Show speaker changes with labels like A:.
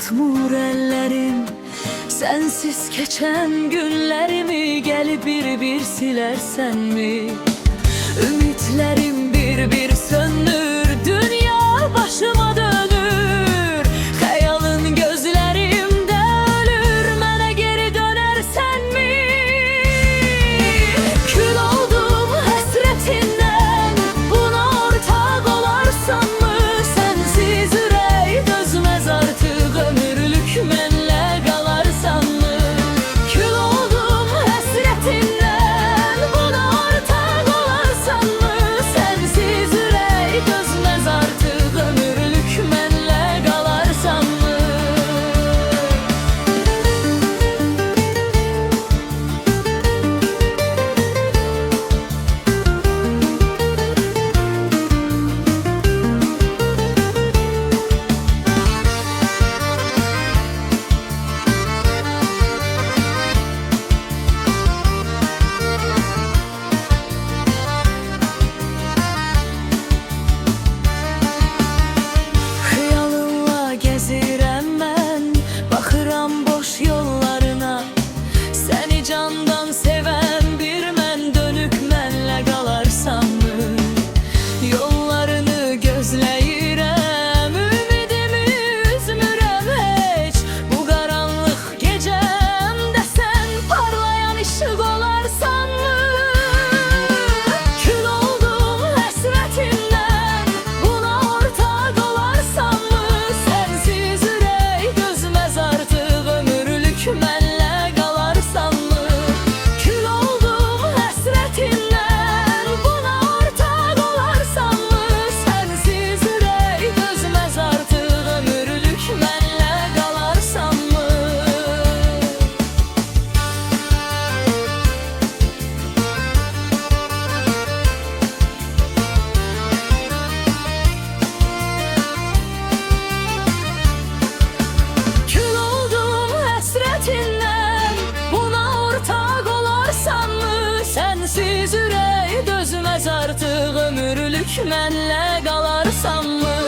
A: tutmur ellerim. Sensiz geçen günlerimi gelip bir silersen mi? Ümitlerim bir sönür, dünya başıma dönür. Hayalın gözlerimde ölür, mənə geri dönersen mi? Kül oldum hasretinden, buna ortak olarsan mı? Sensiz ürək dözmez artık, ömürlük mənlə qalarsan mı? Kül oldum hasretinden, buna ortak olarsan mı? Sensiz ürək dözmez artık, ömürlük mənlə qalarsan mı? Xəyalınla gəzirəm mən, baxıram boş yollarına. Səni candan sevən bir mən, dönüb mənlə qalarsanmı? Yollarını gözləyirəm, ümidimi üzmürəm heç. Bu qaranlıq gecəmdə sən parlayan işıq olarsanmı? Kül oldum həsrətindən, buna ortak olarsan mı? Sensiz ürək dözmez artık, ömürlük mənlə qalarsan mı? Kül oldum həsrətindən, buna ortak olarsan mı? Sensiz ürək dözmez artık, ömürlük mənlə qalarsan mı? Kül oldum hasretinden, buna ortak olarsan mı? Sensiz ürək dözmez artık, ömürlük mənlə qalarsan mı?